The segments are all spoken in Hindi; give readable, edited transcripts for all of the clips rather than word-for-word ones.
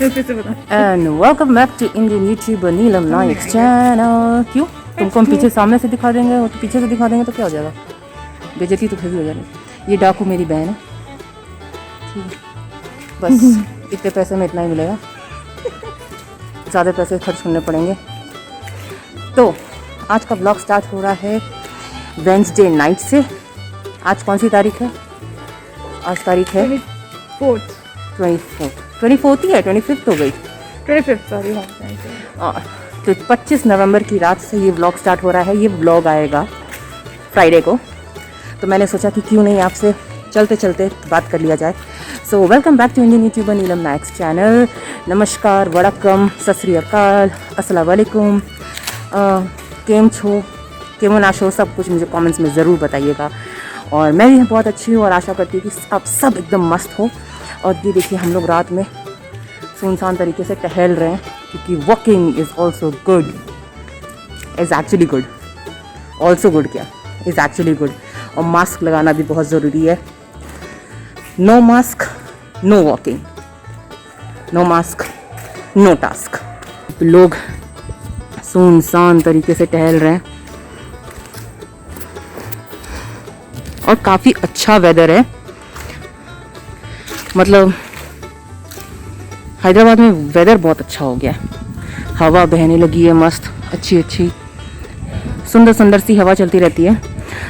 फिर से बता। And welcome back to Indian YouTuber Neelam Naik channel. क्यों तुमको हम पीछे सामने से दिखा देंगे और पीछे से दिखा देंगे तो क्या हो जाएगा, बेइज्जती तो फिर भी हो जाएगी। ये डाकू मेरी बहन है, ठीक है, बस इतने पैसे में इतना ही मिलेगा, ज़्यादा पैसे खर्च करने पड़ेंगे। तो आज का ब्लॉग स्टार्ट हो रहा है वेंसडे नाइट से। आज कौन सी तारीख है? आज तारीख है 24th ही है, 25th हो गई, 25 सॉरी। तो 25 नवंबर की रात से ये व्लॉग स्टार्ट हो रहा है। ये व्लॉग आएगा फ्राइडे को, तो मैंने सोचा कि क्यों नहीं आपसे चलते चलते बात कर लिया जाए। So welcome back to Indian YouTuber Neelam Naik channel. नमस्कार, वड़क्कम, सत श्री अकाल, अस्सलाम वालेकुम, केम छो, केमन आशो, सब कुछ मुझे कमेंट्स में ज़रूर बताइएगा। और मैं भी बहुत अच्छी हूँ और आशा करती हूँ कि आप सब एकदम मस्त हो। और ये देखिए हम लोग रात में सुनसान तरीके से टहल रहे हैं, क्योंकि walking is also good, is actually good, also good क्या इज़ एक्चुअली गुड। और मास्क लगाना भी बहुत ज़रूरी है। No mask no walking, no mask no task. लोग सुनसान तरीके से टहल रहे हैं और काफ़ी अच्छा वेदर है। मतलब हैदराबाद में वेदर बहुत अच्छा हो गया है, हवा बहने लगी है मस्त, अच्छी अच्छी सुंदर सुंदर सी हवा चलती रहती है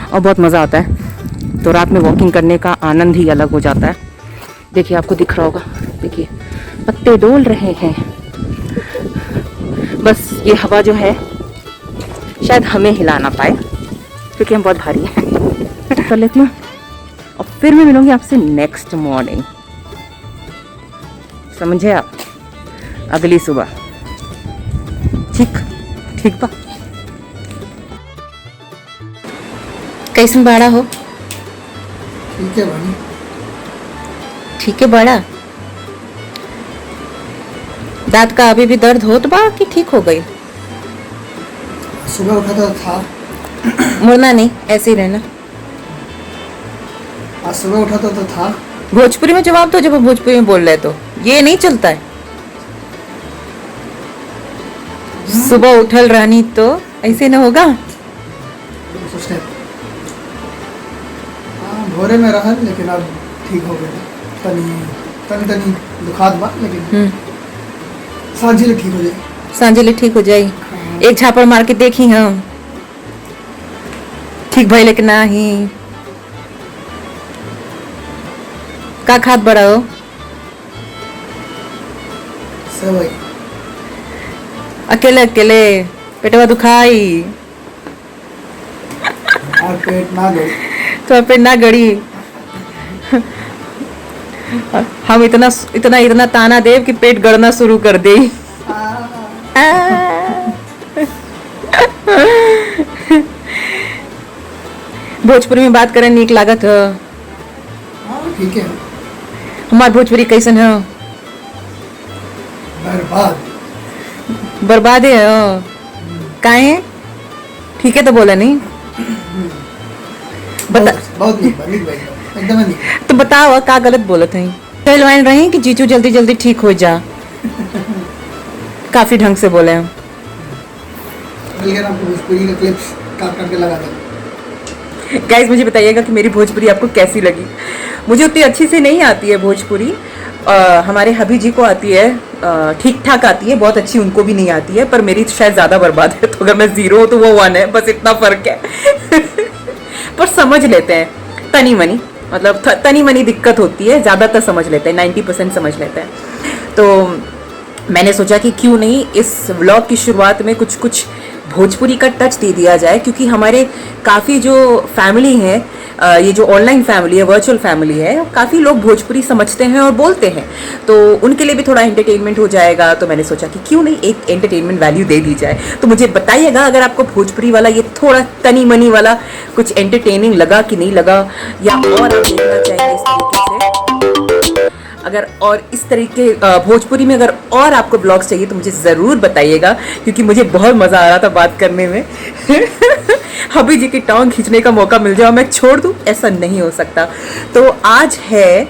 और बहुत मज़ा आता है। तो रात में वॉकिंग करने का आनंद ही अलग हो जाता है। देखिए आपको दिख रहा होगा, देखिए पत्ते डोल रहे हैं। बस ये हवा जो है शायद हमें हिला ना पाए, क्योंकि हम बहुत भारी हैं। कर लेती हूँ और फिर मैं मिलूँगी आपसे नेक्स्ट मॉर्निंग, समझे आप, अगली सुबह। ठीक ठीक बा। कैसन बाड़ा हो? ठीक है भाई, ठीक है बाड़ा। दांत का अभी भी दर्द होत बा कि ठीक हो गई? सुबह उठा था मुड़ना नहीं, ऐसे ही रहना। आज सुबह उठा तो था। भोजपुरी में जवाब दो, जब हम भोजपुरी में बोल रहे तो ये नहीं चलता है। सुबह उठल रहनी तो ऐसे न होगा। सोचते हाँ भोरे में रहा, लेकिन अब ठीक हो गया। तनी दुखात बा, लेकिन सांझे ठीक हो जाए। सांझे ठीक हो जाए। एक झापड़ मार के देखी हम, ठीक भाई, लेकिन नहीं का खाद बड़ा हो सेवई। अकेले अकेले पेटवा दुखाई और पेट ना गई तो पेट ना गड़ी। हम इतना ताना देव कि पेट गड़ना शुरू कर दे। भोजपुरी में बात करें नीक लागत है। ठीक है। हमार भोजपुरी कैसन है? बर्बाद है। काहे? ठीक है तो बोला नहीं। बहुत एकदम नहीं। तो बताओ का गलत बोलत है? कहलवाइन रही कि जीजू जल्दी जल्दी ठीक हो जा। काफी ढंग से बोले हम। भोजपुरी का क्लिप्स काट के लगा दो। गाइस मुझे बताइएगा कि मेरी भोजपुरी आपको कैसी लगी। मुझे उतनी अच्छी से नहीं आती है भोजपुरी, हमारे हबी जी को आती है, ठीक ठाक आती है, बहुत अच्छी उनको भी नहीं आती है, पर मेरी शायद ज़्यादा बर्बाद है। तो अगर मैं 0 हूँ तो वो 1 है, बस इतना फ़र्क है। पर समझ लेते हैं तनी मनी, मतलब तनी मनी दिक्कत होती है, ज़्यादातर समझ लेते हैं, 90% समझ लेते हैं। तो मैंने सोचा कि क्यों नहीं इस व्लॉग की शुरुआत में कुछ कुछ भोजपुरी का टच दे दिया जाए, क्योंकि हमारे काफ़ी जो फैमिली है, ये जो ऑनलाइन फैमिली है, वर्चुअल फैमिली है, काफ़ी लोग भोजपुरी समझते हैं और बोलते हैं, तो उनके लिए भी थोड़ा एंटरटेनमेंट हो जाएगा। तो मैंने सोचा कि क्यों नहीं एक एंटरटेनमेंट वैल्यू दे दी जाए। तो मुझे बताइएगा अगर आपको भोजपुरी वाला ये थोड़ा तनी मनी वाला कुछ एंटरटेनिंग लगा कि नहीं लगा, या और आप देखना चाहिए इस तरीके से। अगर और इस तरीके भोजपुरी में अगर और आपको ब्लॉग्स चाहिए तो मुझे ज़रूर बताइएगा, क्योंकि मुझे बहुत मज़ा आ रहा था बात करने में। हबी जी की टांग खींचने का मौका मिल जाए और मैं छोड़ दूँ, ऐसा नहीं हो सकता। तो आज है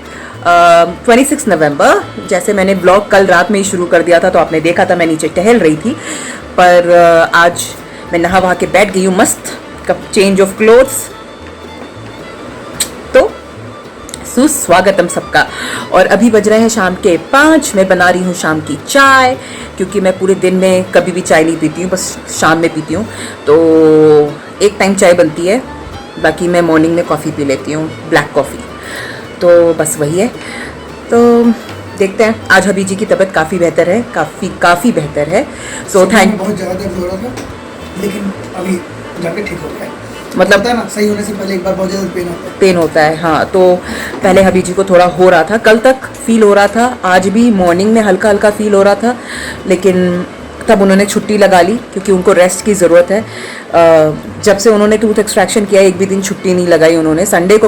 26 नवंबर। जैसे मैंने ब्लॉग कल रात में ही शुरू कर दिया था तो आपने देखा था, मैं नीचे टहल रही थी, पर आज मैं नहा वहा के बैठ गई हूँ मस्त, कब चेंज ऑफ क्लोथ्स। तो सुस्वागतम सबका। और अभी बज रहे हैं शाम के 5। मैं बना रही हूँ शाम की चाय, क्योंकि मैं पूरे दिन में कभी भी चाय नहीं पीती हूँ, बस शाम में पीती हूँ। तो एक टाइम चाय बनती है, बाकी मैं मॉर्निंग में कॉफ़ी पी लेती हूँ, ब्लैक कॉफ़ी। तो बस वही है। तो देखते हैं, आज हबी जी की तबीयत काफ़ी बेहतर है, काफ़ी बेहतर है। सो थैंक, बहुत ज़्यादा दर्द हो रहा था, लेकिन अभी जाके ठीक हो गया। मतलब होता है ना, सही होने से पहले एक बार बहुत ज़्यादा पेन होता है। हाँ, तो पहले हबी जी को थोड़ा हो रहा था, कल तक फील हो रहा था, आज भी मॉर्निंग में हल्का हल्का फील हो रहा था, लेकिन तब उन्होंने छुट्टी लगा ली क्योंकि उनको रेस्ट की ज़रूरत है। जब से उन्होंने टूथ एक्सट्रैक्शन किया, एक भी दिन छुट्टी नहीं लगाई उन्होंने। संडे को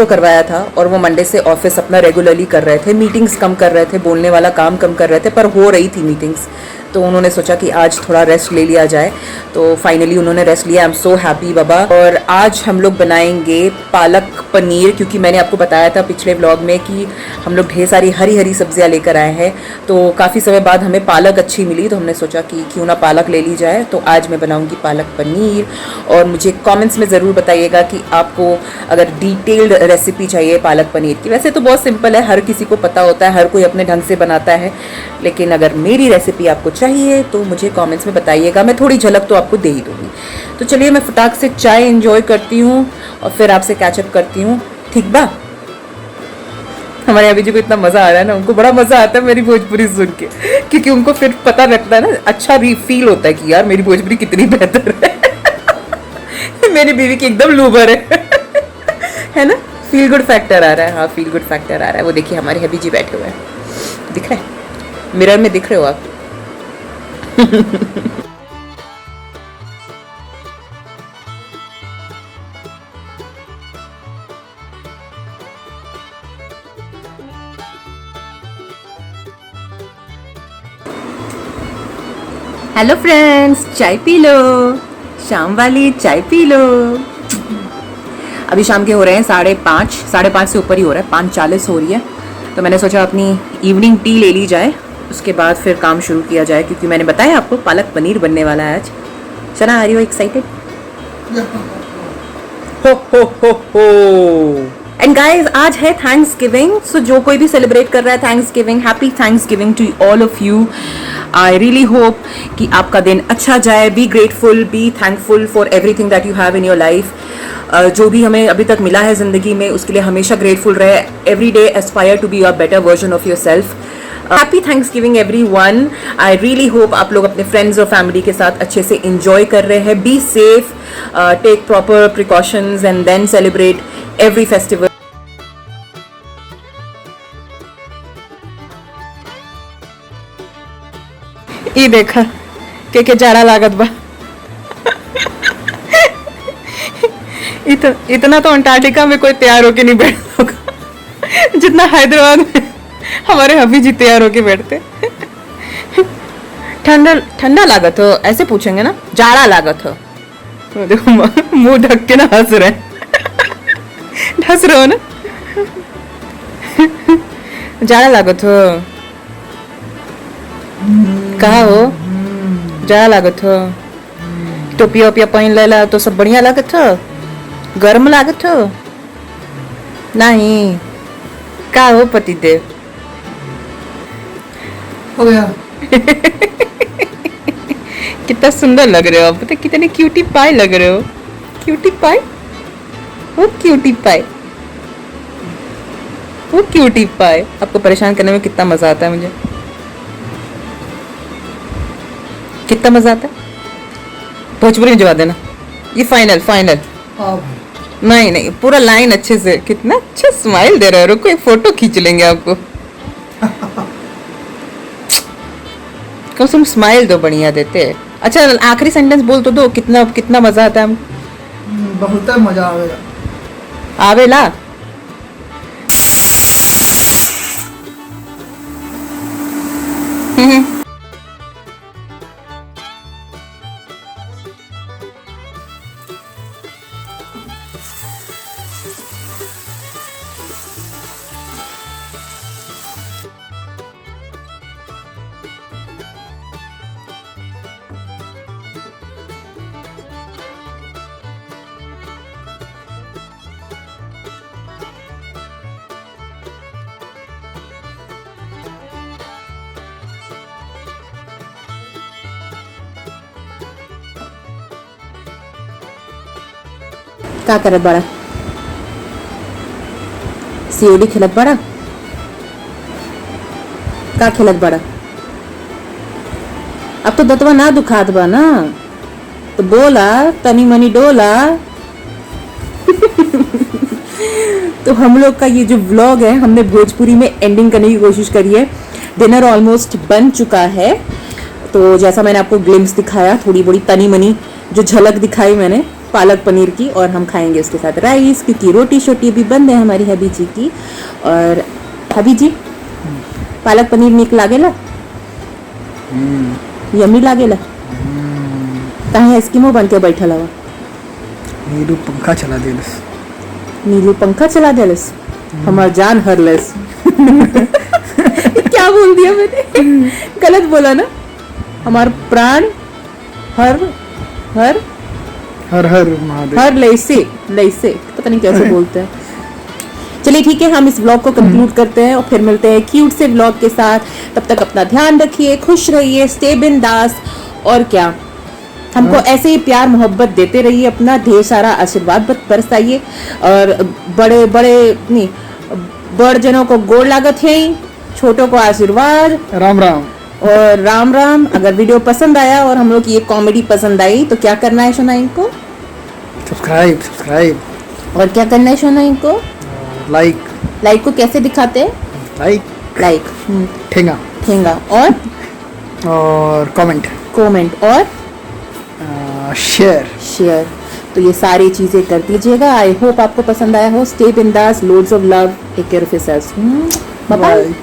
करवाया था और वो मंडे से ऑफिस अपना रेगुलरली कर रहे थे, मीटिंग्स कम कर रहे थे, बोलने वाला काम कम कर रहे थे, पर हो रही थी मीटिंग्स। तो उन्होंने सोचा कि आज थोड़ा रेस्ट ले लिया जाए, तो फाइनली उन्होंने रेस्ट लिया। आई एम सो हैप्पी बाबा। और आज हम लोग बनाएंगे पालक पनीर, क्योंकि मैंने आपको बताया था पिछले व्लॉग में कि हम लोग ढेर सारी हरी हरी सब्जियां लेकर आए हैं, तो काफ़ी समय बाद हमें पालक अच्छी मिली, तो हमने सोचा कि क्यों ना पालक ले ली जाए। तो आज मैं बनाऊंगी पालक पनीर। और मुझे कमेंट्स में ज़रूर बताइएगा कि आपको अगर डिटेल्ड रेसिपी चाहिए पालक पनीर की। वैसे तो बहुत सिंपल है, हर किसी को पता होता है, हर कोई अपने ढंग से बनाता है, लेकिन अगर मेरी रेसिपी आपको चाहिए तो मुझे कमेंट्स में बताइएगा, मैं थोड़ी झलक तो आपको दे ही दूँगी। तो चलिए मैं फटाक से चाय एंजॉय करती हूँ और फिर आपसे कैचअप करती हूँ, ठीक बा। हमारे अभी जी को इतना मज़ा आ रहा है ना, उनको बड़ा मज़ा आता है मेरी भोजपुरी सुन के, क्योंकि उनको फिर पता लगता है ना, अच्छा फील होता है कि यार मेरी भोजपुरी कितनी बेहतर है। मेरी बीवी की एकदम लूबर है ना, फील गुड फैक्टर आ रहा है। हाँ, फील गुड फैक्टर आ रहा है। वो देखिए हमारे हबी जी बैठे हुए हैं, दिख रहा है, मिरर में दिख रहे हो आप। हेलो फ्रेंड्स, चाय पी लो, शाम वाली चाय पी लो। अभी शाम के हो रहे हैं 5:30, 5:30 से ऊपर ही हो रहा है, 5:40 हो रही है। तो मैंने सोचा अपनी इवनिंग टी ले ली जाए, उसके बाद फिर काम शुरू किया जाए, क्योंकि मैंने बताया आपको पालक पनीर बनने वाला है आज। चना, आर यू एक्साइटेड? हो। एंड गाइज, आज है थैंक्सगिविंग, सो जो कोई भी सेलिब्रेट कर रहा है Thanksgiving, happy Thanksgiving to all of you. I really hope कि आपका दिन अच्छा जाए। Be grateful, be thankful for everything that you have in your life. जो भी हमें अभी तक मिला है ज़िंदगी में, उसके लिए हमेशा ग्रेटफुल रहे। Every day aspire to be a better version of yourself. Happy Thanksgiving everyone. I really hope आप लोग अपने फ्रेंड्स और फैमिली के साथ अच्छे से इंजॉय कर रहे हैं। Be safe, take proper precautions and then celebrate every festival. ये देखा के जाड़ा लागत बा। इतना तो अंटार्कटिका में कोई तैयार होके नहीं बैठता होगा जितना हैदराबाद में हमारे हबी जी तैयार होके बैठते। ठंडा लागत हो ऐसे पूछेंगे ना, जाड़ा लागत हो। देखो मुंह ढक के ना हंस रहे हो ना। जाड़ा लागत हो, कहा हो जाड़ा लागत हो। टोपिया ओपिया पहन लेला तो सब बढ़िया लागत हो, गर्म लागत हो नहीं? का हो पतिदेव? हो गया। कितना सुंदर लग रहे हो आप, पता कितने क्यूटी पाई लग रहे हो। क्यूटी पाई, वो क्यूटी पाई, वो क्यूटी पाई। आपको परेशान करने में कितना मजा आता है मुझे, कितना मजा आता है। भोजपुरी में जवाब देना, ये फाइनल फाइनल। नहीं पूरा लाइन अच्छे से। कितना अच्छा स्माइल दे रहे हो, रुको एक फोटो खींच लेंगे आपको। कम से कम स्माइल दो, बढ़िया देते। अच्छा आखिरी सेंटेंस बोल तो दो, कितना मजा आता है। बहुत मजा आवेला। आवेला। का करत बड़ा सीओडी खेलत बड़ा का खेलत बड़ा अब तो दतवा ना दुखात बा ना तो बोला तनी मनी डोला तो हम लोग का ये जो व्लॉग है हमने भोजपुरी में एंडिंग करने की कोशिश करी है। डिनर ऑलमोस्ट बन चुका है। तो जैसा मैंने आपको ग्लिम्स दिखाया, थोड़ी बड़ी तनी मनी जो झलक दिखाई मैंने पालक पनीर की, और हम खाएंगे उसके साथ राइस, क्योंकि रोटी शोटी भी बंद है हमारी हबी जी की। और हबी जी पालक पनीर नीक लागेला, यम्मी लागेला। कहीं एस्किमो बन के बैठल हवा, नीलू पंखा चला देलस। नीलू पंखा चला देलस, हमार जान हरलस। क्या बोल दिया मैंने? गलत बोला ना? हमार प्राण हर हर हर हर महादेव, हर लैसे लैसे पता नहीं कैसे बोलते हैं। चलिए ठीक है, हम इस व्लॉग को कंक्लूड करते हैं और फिर मिलते हैं क्यूट से व्लॉग के साथ। तब तक अपना ध्यान रखिए, खुश रहिए, स्टे बिंदास, और क्या हमको ऐसे ही प्यार मोहब्बत देते रहिए, अपना ढेर सारा आशीर्वाद बरसाइए। और बड़े बड़े नहीं, बड़ जनों को गोड़ लागत है, छोटों को आशीर्वाद, राम राम और राम राम। अगर वीडियो पसंद आया और हम लोग की ये कॉमेडी पसंद आई तो क्या करना है शोनाई को? Subscribe subscribe. और क्या करना है शोनाई को? लाइक। लाइक को कैसे दिखाते हैं? लाइक ठेंगा ठेंगा, और कमेंट कमेंट, और शेयर। तो ये सारी चीजें कर दीजिएगा। आई होप आपको पसंद आया हो। स्टे बिंदास, loads of love, take care of yourself. Bye bye.